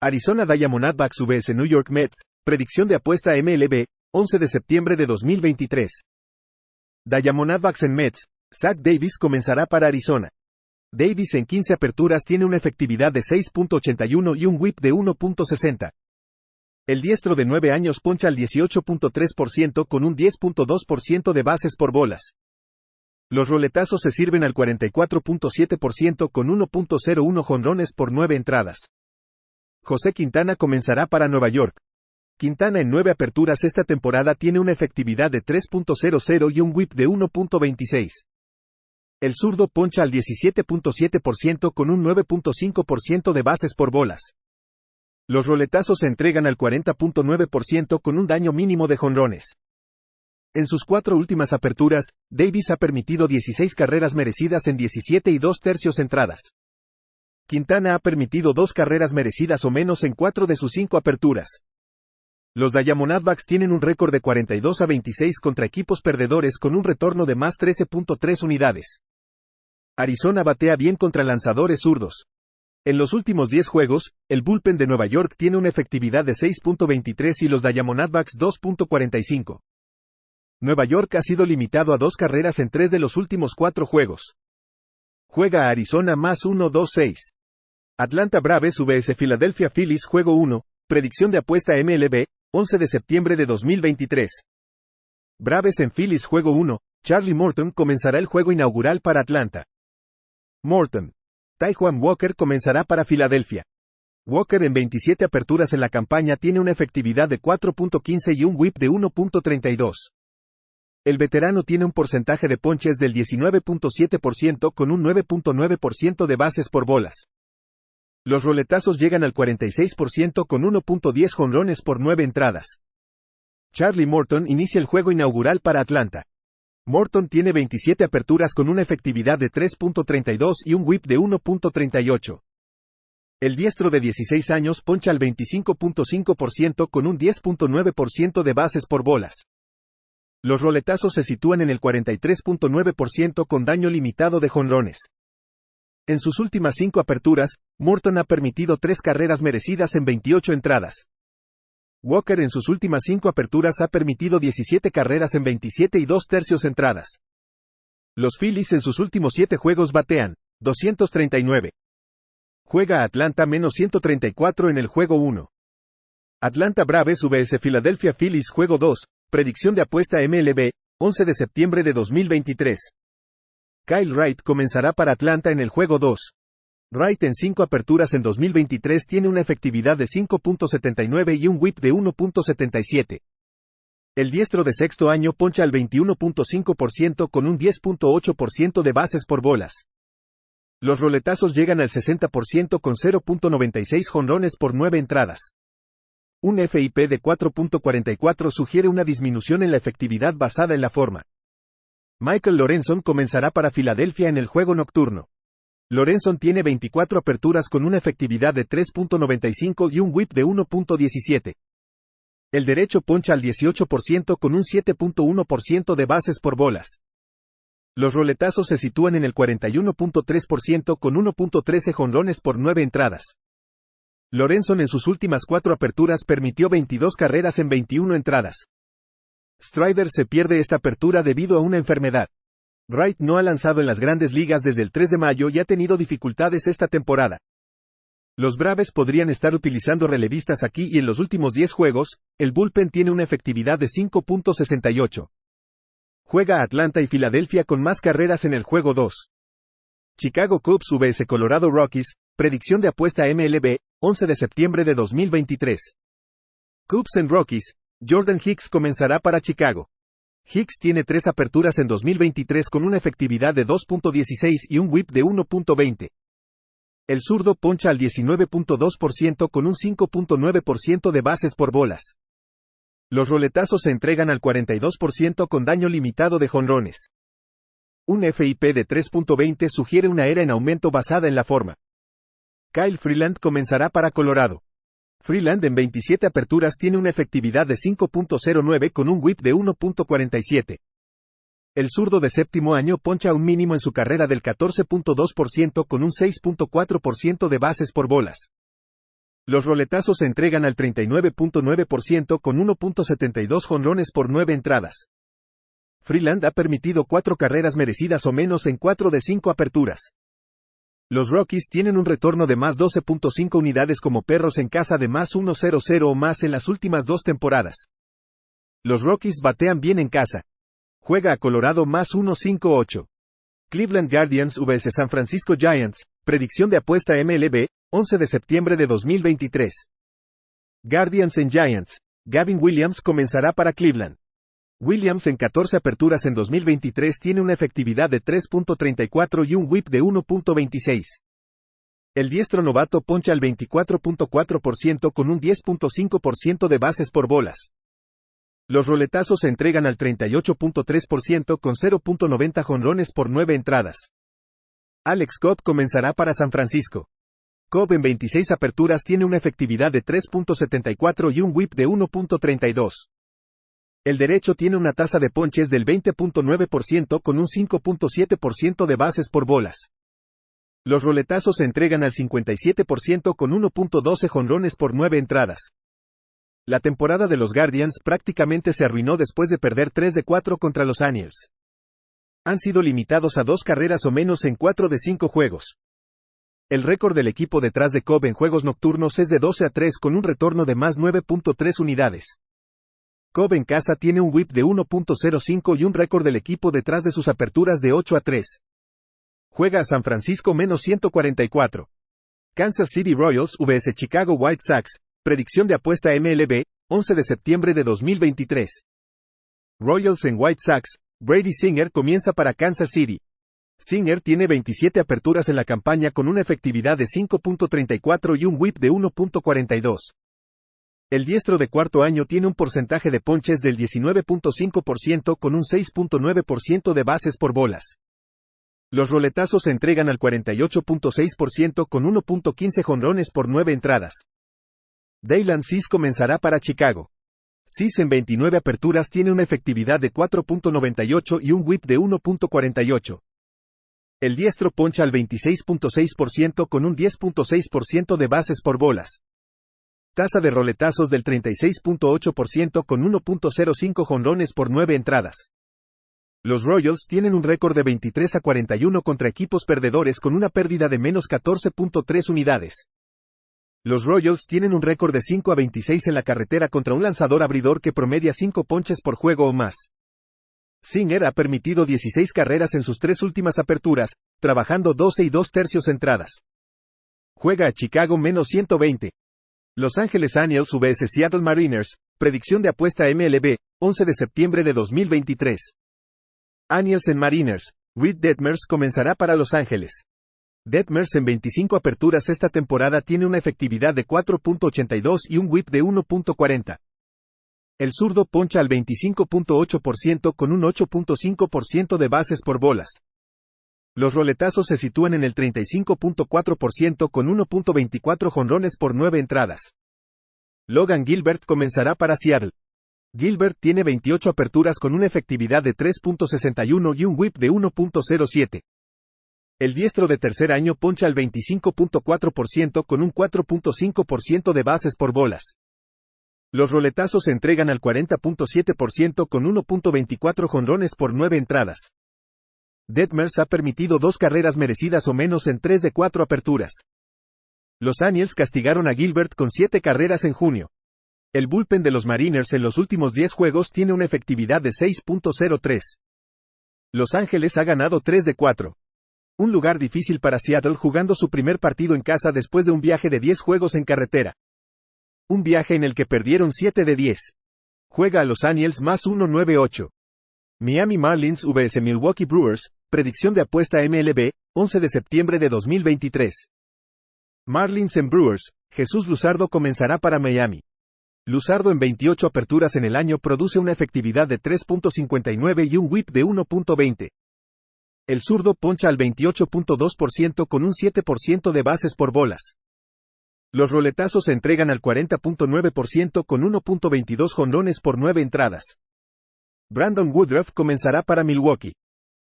Arizona Diamondbacks vs New York Mets, predicción de apuesta MLB, 11 de septiembre de 2023. Diamondbacks en Mets, Zach Davies comenzará para Arizona. Davies en 15 aperturas tiene una efectividad de 6.81 y un whip de 1.60. El diestro de 9 años poncha al 18.3% con un 10.2% de bases por bolas. Los roletazos se sirven al 44.7% con 1.01 jonrones por 9 entradas. José Quintana comenzará para Nueva York. Quintana en 9 aperturas esta temporada tiene una efectividad de 3.00 y un whip de 1.26. El zurdo poncha al 17.7% con un 9.5% de bases por bolas. Los roletazos se entregan al 40.9% con un daño mínimo de jonrones. En sus 4 últimas aperturas, Davies ha permitido 16 carreras merecidas en 17 y 2/3 entradas. Quintana ha permitido 2 carreras merecidas o menos en 4 de sus 5 aperturas. Los Diamondbacks tienen un récord de 42-26 contra equipos perdedores con un retorno de más 13.3 unidades. Arizona batea bien contra lanzadores zurdos. En los últimos 10 juegos, el bullpen de Nueva York tiene una efectividad de 6.23 y los Diamondbacks 2.45. Nueva York ha sido limitado a 2 carreras en 3 de los últimos 4 juegos. Juega a Arizona más 1-2-6. Atlanta Braves vs Philadelphia Phillies Juego 1, predicción de apuesta MLB, 11 de septiembre de 2023. Braves en Phillies Juego 1, Charlie Morton comenzará el juego inaugural para Atlanta. Morton. Taijuan Walker comenzará para Filadelfia. Walker en 27 aperturas en la campaña tiene una efectividad de 4.15 y un whip de 1.32. El veterano tiene un porcentaje de ponches del 19.7% con un 9.9% de bases por bolas. Los roletazos llegan al 46% con 1.10 jonrones por 9 entradas. Charlie Morton inicia el juego inaugural para Atlanta. Morton tiene 27 aperturas con una efectividad de 3.32 y un whip de 1.38. El diestro de 16 años poncha al 25.5% con un 10.9% de bases por bolas. Los roletazos se sitúan en el 43.9% con daño limitado de jonrones. En sus últimas 5 aperturas, Morton ha permitido 3 carreras merecidas en 28 entradas. Walker en sus últimas 5 aperturas ha permitido 17 carreras en 27 y 2/3 entradas. Los Phillies en sus últimos 7 juegos batean 239. Juega a Atlanta menos 134 en el juego 1. Atlanta Braves vs Philadelphia Phillies Juego 2, predicción de apuesta MLB, 11 de septiembre de 2023. Kyle Wright comenzará para Atlanta en el juego 2. Wright en 5 aperturas en 2023 tiene una efectividad de 5.79 y un whip de 1.77. El diestro de sexto año poncha al 21.5% con un 10.8% de bases por bolas. Los roletazos llegan al 60% con 0.96 jonrones por 9 entradas. Un FIP de 4.44 sugiere una disminución en la efectividad basada en la forma. Michael Lorenzen comenzará para Filadelfia en el juego nocturno. Lorenzen tiene 24 aperturas con una efectividad de 3.95 y un whip de 1.17. El derecho poncha al 18% con un 7.1% de bases por bolas. Los roletazos se sitúan en el 41.3% con 1.13 jonrones por 9 entradas. Lorenzen en sus últimas 4 aperturas permitió 22 carreras en 21 entradas. Strider se pierde esta apertura debido a una enfermedad. Wright no ha lanzado en las grandes ligas desde el 3 de mayo y ha tenido dificultades esta temporada. Los Braves podrían estar utilizando relevistas aquí y en los últimos 10 juegos, el bullpen tiene una efectividad de 5.68. Juega a Atlanta y Filadelfia con más carreras en el juego 2. Chicago Cubs vs Colorado Rockies, predicción de apuesta MLB, 11 de septiembre de 2023. Cubs en Rockies, Jordan Hicks comenzará para Chicago. Hicks tiene 3 aperturas en 2023 con una efectividad de 2.16 y un whip de 1.20. El zurdo poncha al 19.2% con un 5.9% de bases por bolas. Los roletazos se entregan al 42% con daño limitado de jonrones. Un FIP de 3.20 sugiere una era en aumento basada en la forma. Kyle Freeland comenzará para Colorado. Freeland en 27 aperturas tiene una efectividad de 5.09 con un whip de 1.47. El zurdo de séptimo año poncha un mínimo en su carrera del 14.2% con un 6.4% de bases por bolas. Los roletazos se entregan al 39.9% con 1.72 jonrones por 9 entradas. Freeland ha permitido 4 carreras merecidas o menos en 4 de 5 aperturas. Los Rockies tienen un retorno de más 12.5 unidades como perros en casa de más 1.00 o más en las últimas 2 temporadas. Los Rockies batean bien en casa. Juega a Colorado más 1.58. Cleveland Guardians vs San Francisco Giants, predicción de apuesta MLB, 11 de septiembre de 2023. Guardians en Giants, Gavin Williams comenzará para Cleveland. Williams en 14 aperturas en 2023 tiene una efectividad de 3.34 y un whip de 1.26. El diestro novato poncha al 24.4% con un 10.5% de bases por bolas. Los roletazos se entregan al 38.3% con 0.90 jonrones por 9 entradas. Alex Cobb comenzará para San Francisco. Cobb en 26 aperturas tiene una efectividad de 3.74 y un whip de 1.32. El derecho tiene una tasa de ponches del 20.9% con un 5.7% de bases por bolas. Los roletazos se entregan al 57% con 1.12 jonrones por 9 entradas. La temporada de los Guardians prácticamente se arruinó después de perder 3 de 4 contra los Angels. Han sido limitados a 2 carreras o menos en 4 de 5 juegos. El récord del equipo detrás de Cobb en juegos nocturnos es de 12-3 con un retorno de más 9.3 unidades. Cobb en casa tiene un whip de 1.05 y un récord del equipo detrás de sus aperturas de 8-3. Juega a San Francisco menos 144. Kansas City Royals vs Chicago White Sox, predicción de apuesta MLB, 11 de septiembre de 2023. Royals en White Sox, Brady Singer comienza para Kansas City. Singer tiene 27 aperturas en la campaña con una efectividad de 5.34 y un whip de 1.42. El diestro de cuarto año tiene un porcentaje de ponches del 19.5% con un 6.9% de bases por bolas. Los roletazos se entregan al 48.6% con 1.15 jonrones por 9 entradas. Dylan Cease comenzará para Chicago. Cease en 29 aperturas tiene una efectividad de 4.98 y un whip de 1.48. El diestro poncha al 26.6% con un 10.6% de bases por bolas. Tasa de roletazos del 36.8% con 1.05 jonrones por 9 entradas. Los Royals tienen un récord de 23-41 contra equipos perdedores con una pérdida de menos 14.3 unidades. Los Royals tienen un récord de 5-26 en la carretera contra un lanzador abridor que promedia 5 ponches por juego o más. Singer ha permitido 16 carreras en sus 3 últimas aperturas, trabajando 12 y 2/3 entradas. Juega a Chicago menos 120. Los Ángeles Angels vs Seattle Mariners, predicción de apuesta MLB, 11 de septiembre de 2023. Angels en Mariners, Reed Detmers comenzará para Los Ángeles. Detmers en 25 aperturas esta temporada tiene una efectividad de 4.82 y un whip de 1.40. El zurdo poncha al 25.8% con un 8.5% de bases por bolas. Los roletazos se sitúan en el 35.4% con 1.24 jonrones por 9 entradas. Logan Gilbert comenzará para Seattle. Gilbert tiene 28 aperturas con una efectividad de 3.61 y un whip de 1.07. El diestro de tercer año poncha al 25.4% con un 4.5% de bases por bolas. Los roletazos se entregan al 40.7% con 1.24 jonrones por 9 entradas. Detmers ha permitido 2 carreras merecidas o menos en 3 de 4 aperturas. Los Angels castigaron a Gilbert con 7 carreras en junio. El bullpen de los Mariners en los últimos 10 juegos tiene una efectividad de 6.03. Los Ángeles ha ganado 3 de 4. Un lugar difícil para Seattle jugando su primer partido en casa después de un viaje de 10 juegos en carretera. Un viaje en el que perdieron 7 de 10. Juega a Los Angels más 1.98. Miami Marlins vs Milwaukee Brewers, predicción de apuesta MLB, 11 de septiembre de 2023. Marlins en Brewers, Jesús Luzardo comenzará para Miami. Luzardo en 28 aperturas en el año produce una efectividad de 3.59 y un whip de 1.20. El zurdo poncha al 28.2% con un 7% de bases por bolas. Los roletazos se entregan al 40.9% con 1.22 jonrones por 9 entradas. Brandon Woodruff comenzará para Milwaukee.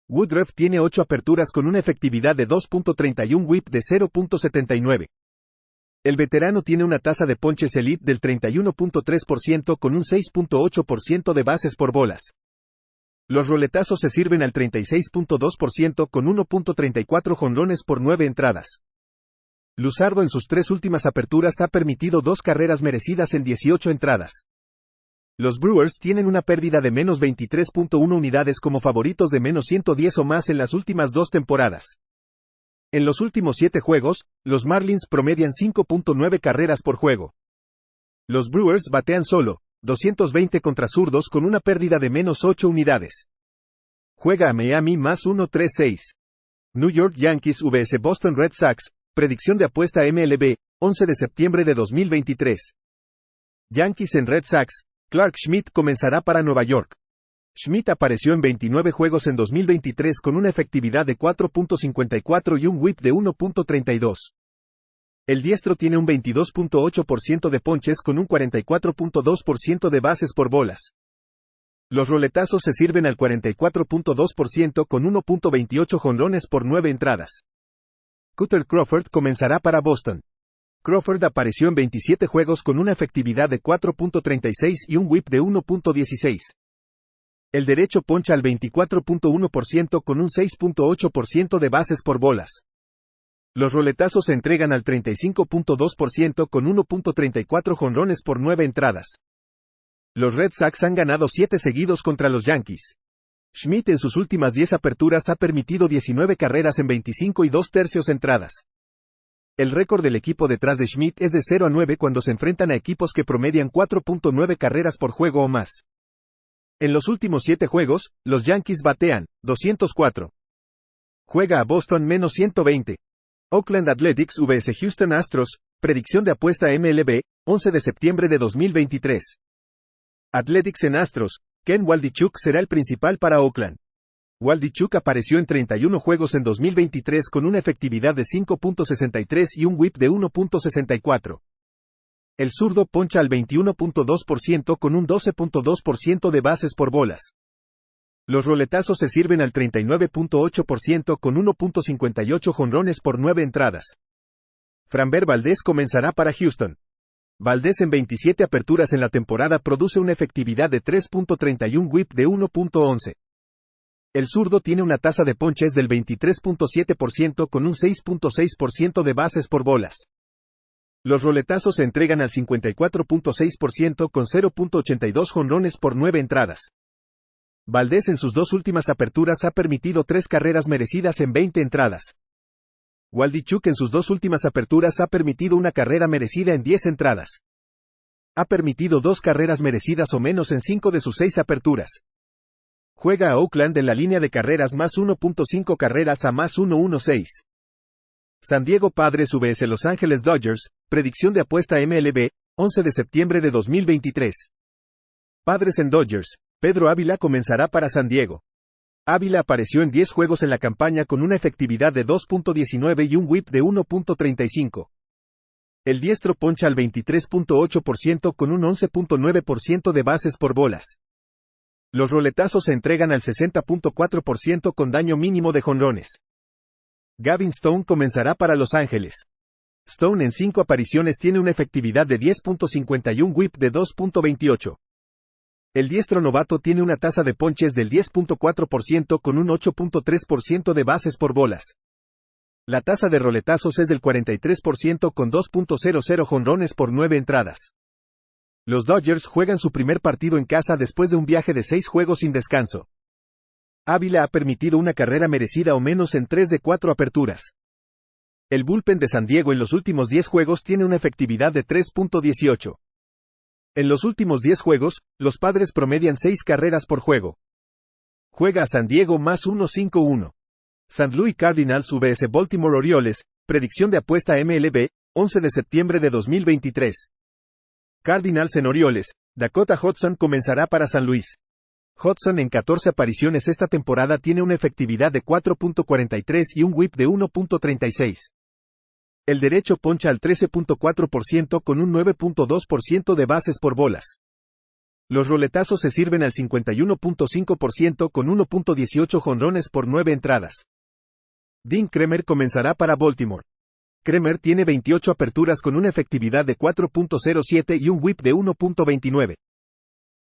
Woodruff tiene 8 aperturas con una efectividad de 2.31 whip de 0.79. El veterano tiene una tasa de ponches elite del 31.3% con un 6.8% de bases por bolas. Los roletazos se sirven al 36.2% con 1.34 jonrones por 9 entradas. Luzardo en sus 3 últimas aperturas ha permitido 2 carreras merecidas en 18 entradas. Los Brewers tienen una pérdida de menos 23.1 unidades como favoritos de menos 110 o más en las últimas 2 temporadas. En los últimos 7 juegos, los Marlins promedian 5.9 carreras por juego. Los Brewers batean solo 220 contra zurdos con una pérdida de menos 8 unidades. Juega a Miami más 1.36. New York Yankees vs Boston Red Sox, predicción de apuesta MLB, 11 de septiembre de 2023. Yankees en Red Sox, Clark Schmidt comenzará para Nueva York. Schmidt apareció en 29 juegos en 2023 con una efectividad de 4.54 y un whip de 1.32. El diestro tiene un 22.8% de ponches con un 44.2% de bases por bolas. Los roletazos se sirven al 44.2% con 1.28 jonrones por 9 entradas. Kutter Crawford comenzará para Boston. Crawford apareció en 27 juegos con una efectividad de 4.36 y un whip de 1.16. El derecho poncha al 24.1% con un 6.8% de bases por bolas. Los roletazos se entregan al 35.2% con 1.34 jonrones por 9 entradas. Los Red Sox han ganado 7 seguidos contra los Yankees. Schmidt en sus últimas 10 aperturas ha permitido 19 carreras en 25 y 2/3 entradas. El récord del equipo detrás de Schmidt es de 0-9 cuando se enfrentan a equipos que promedian 4.9 carreras por juego o más. En los últimos 7 juegos, los Yankees batean 204. Juega a Boston menos 120. Oakland Athletics vs Houston Astros, predicción de apuesta MLB, 11 de septiembre de 2023. Athletics en Astros, Ken Waldichuk será el principal para Oakland. Waldichuk apareció en 31 juegos en 2023 con una efectividad de 5.63 y un whip de 1.64. El zurdo poncha al 21.2% con un 12.2% de bases por bolas. Los roletazos se sirven al 39.8% con 1.58 jonrones por 9 entradas. Framber Valdez comenzará para Houston. Valdez en 27 aperturas en la temporada produce una efectividad de 3.31 whip de 1.11. El zurdo tiene una tasa de ponches del 23.7% con un 6.6% de bases por bolas. Los roletazos se entregan al 54.6% con 0.82 jonrones por 9 entradas. Valdez en sus 2 últimas aperturas ha permitido 3 carreras merecidas en 20 entradas. Waldichuk en sus 2 últimas aperturas ha permitido una carrera merecida en 10 entradas. Ha permitido 2 carreras merecidas o menos en 5 de sus 6 aperturas. Juega a Oakland en la línea de carreras más 1.5 carreras a más 1.16. San Diego Padres vs Los Ángeles Dodgers, predicción de apuesta MLB, 11 de septiembre de 2023. Padres en Dodgers, Pedro Ávila comenzará para San Diego. Ávila apareció en 10 juegos en la campaña con una efectividad de 2.19 y un whip de 1.35. El diestro poncha al 23.8% con un 11.9% de bases por bolas. Los roletazos se entregan al 60.4% con daño mínimo de jonrones. Gavin Stone comenzará para Los Ángeles. Stone en 5 apariciones tiene una efectividad de 10.51 y un whip de 2.28. El diestro novato tiene una tasa de ponches del 10.4% con un 8.3% de bases por bolas. La tasa de roletazos es del 43% con 2.00 jonrones por 9 entradas. Los Dodgers juegan su primer partido en casa después de un viaje de 6 juegos sin descanso. Ávila ha permitido una carrera merecida o menos en 3 de 4 aperturas. El bullpen de San Diego en los últimos 10 juegos tiene una efectividad de 3.18. En los últimos 10 juegos, los Padres promedian 6 carreras por juego. Juega a San Diego más 1.51. St. Louis Cardinals vs Baltimore Orioles, predicción de apuesta MLB, 11 de septiembre de 2023. Cardinals en Orioles, Dakota Hudson comenzará para San Luis. Hudson en 14 apariciones esta temporada tiene una efectividad de 4.43 y un whip de 1.36. El derecho poncha al 13.4% con un 9.2% de bases por bolas. Los roletazos se sirven al 51.5% con 1.18 jonrones por 9 entradas. Dean Kremer comenzará para Baltimore. Kremer tiene 28 aperturas con una efectividad de 4.07 y un whip de 1.29.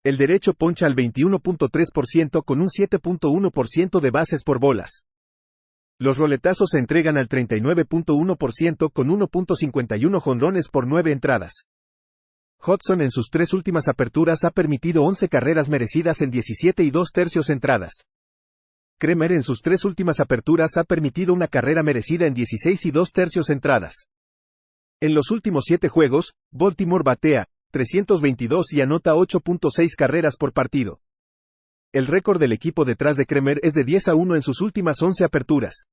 El derecho poncha al 21.3% con un 7.1% de bases por bolas. Los roletazos se entregan al 39.1% con 1.51 jonrones por 9 entradas. Hudson en sus 3 últimas aperturas ha permitido 11 carreras merecidas en 17 y 2/3 entradas. Kremer en sus 3 últimas aperturas ha permitido una carrera merecida en 16 y 2/3 entradas. En los últimos 7 juegos, Baltimore batea 322 y anota 8.6 carreras por partido. El récord del equipo detrás de Kremer es de 10-1 en sus últimas 11 aperturas.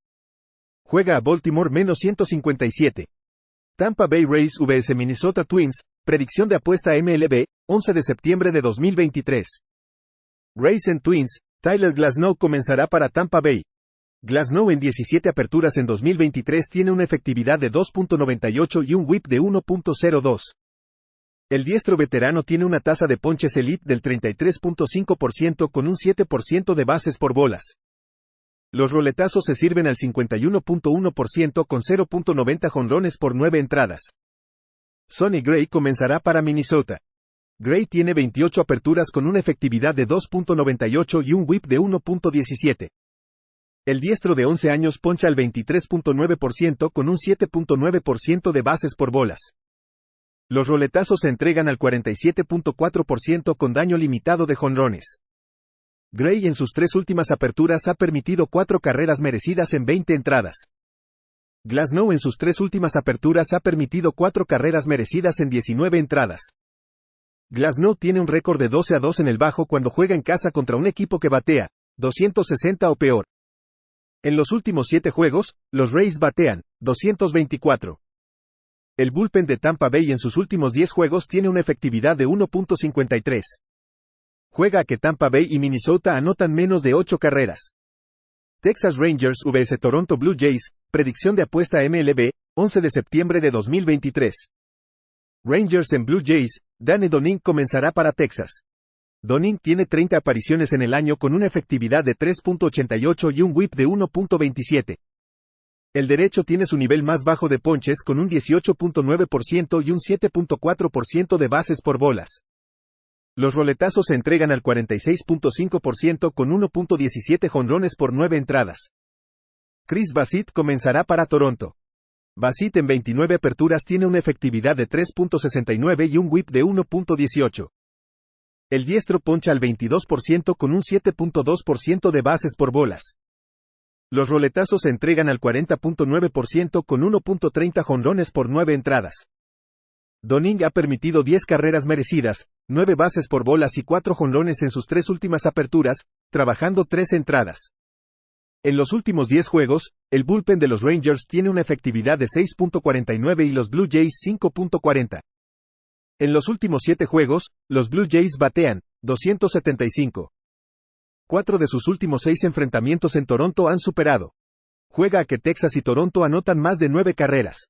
Juega a Baltimore -157. Tampa Bay Rays vs Minnesota Twins, predicción de apuesta MLB, 11 de septiembre de 2023. Rays en Twins, Tyler Glasnow comenzará para Tampa Bay. Glasnow en 17 aperturas en 2023 tiene una efectividad de 2.98 y un whip de 1.02. El diestro veterano tiene una tasa de ponches elite del 33.5% con un 7% de bases por bolas. Los roletazos se sirven al 51.1% con 0.90 jonrones por 9 entradas. Sonny Gray comenzará para Minnesota. Gray tiene 28 aperturas con una efectividad de 2.98 y un whip de 1.17. El diestro de 11 años poncha al 23.9% con un 7.9% de bases por bolas. Los roletazos se entregan al 47.4% con daño limitado de jonrones. Gray en sus 3 últimas aperturas ha permitido 4 carreras merecidas en 20 entradas. Glasnow en sus 3 últimas aperturas ha permitido 4 carreras merecidas en 19 entradas. Glasnow tiene un récord de 12-2 en el bajo cuando juega en casa contra un equipo que batea 260 o peor. En los últimos 7 juegos, los Rays batean 224. El bullpen de Tampa Bay en sus últimos 10 juegos tiene una efectividad de 1.53. Juega a que Tampa Bay y Minnesota anotan menos de 8 carreras. Texas Rangers vs Toronto Blue Jays, predicción de apuesta MLB, 11 de septiembre de 2023. Rangers en Blue Jays, Danny Donning comenzará para Texas. Donning tiene 30 apariciones en el año con una efectividad de 3.88 y un whip de 1.27. El derecho tiene su nivel más bajo de ponches con un 18.9% y un 7.4% de bases por bolas. Los roletazos se entregan al 46.5% con 1.17 jonrones por 9 entradas. Chris Bassitt comenzará para Toronto. Bassitt en 29 aperturas tiene una efectividad de 3.69 y un whip de 1.18. El diestro poncha al 22% con un 7.2% de bases por bolas. Los roletazos se entregan al 40.9% con 1.30 jonrones por 9 entradas. Donning ha permitido 10 carreras merecidas, 9 bases por bolas y 4 jonrones en sus 3 últimas aperturas, trabajando 3 entradas. En los últimos 10 juegos, el bullpen de los Rangers tiene una efectividad de 6.49 y los Blue Jays 5.40. En los últimos 7 juegos, los Blue Jays batean 275. 4 de sus últimos 6 enfrentamientos en Toronto han superado. Juega a que Texas y Toronto anotan más de 9 carreras.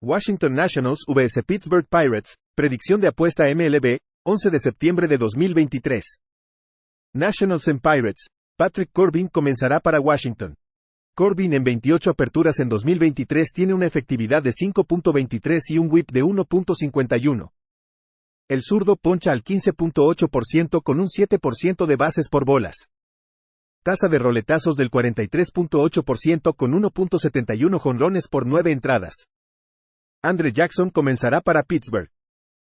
Washington Nationals vs Pittsburgh Pirates, predicción de apuesta MLB, 11 de septiembre de 2023. Nationals en Pirates, Patrick Corbin comenzará para Washington. Corbin en 28 aperturas en 2023 tiene una efectividad de 5.23 y un whip de 1.51. El zurdo poncha al 15.8% con un 7% de bases por bolas. Tasa de roletazos del 43.8% con 1.71 jonrones por 9 entradas. Andre Jackson comenzará para Pittsburgh.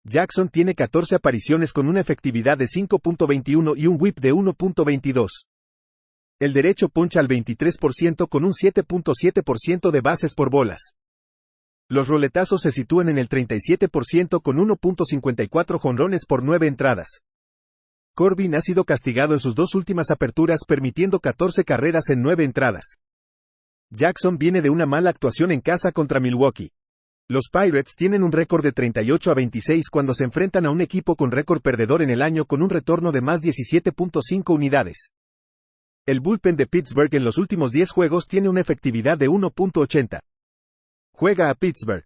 Jackson tiene 14 apariciones con una efectividad de 5.21 y un whip de 1.22. El derecho poncha al 23% con un 7.7% de bases por bolas. Los roletazos se sitúan en el 37% con 1.54 jonrones por 9 entradas. Corbin ha sido castigado en sus 2 últimas aperturas permitiendo 14 carreras en 9 entradas. Jackson viene de una mala actuación en casa contra Milwaukee. Los Pirates tienen un récord de 38-26 cuando se enfrentan a un equipo con récord perdedor en el año con un retorno de más 17.5 unidades. El bullpen de Pittsburgh en los últimos 10 juegos tiene una efectividad de 1.80. Juega a Pittsburgh.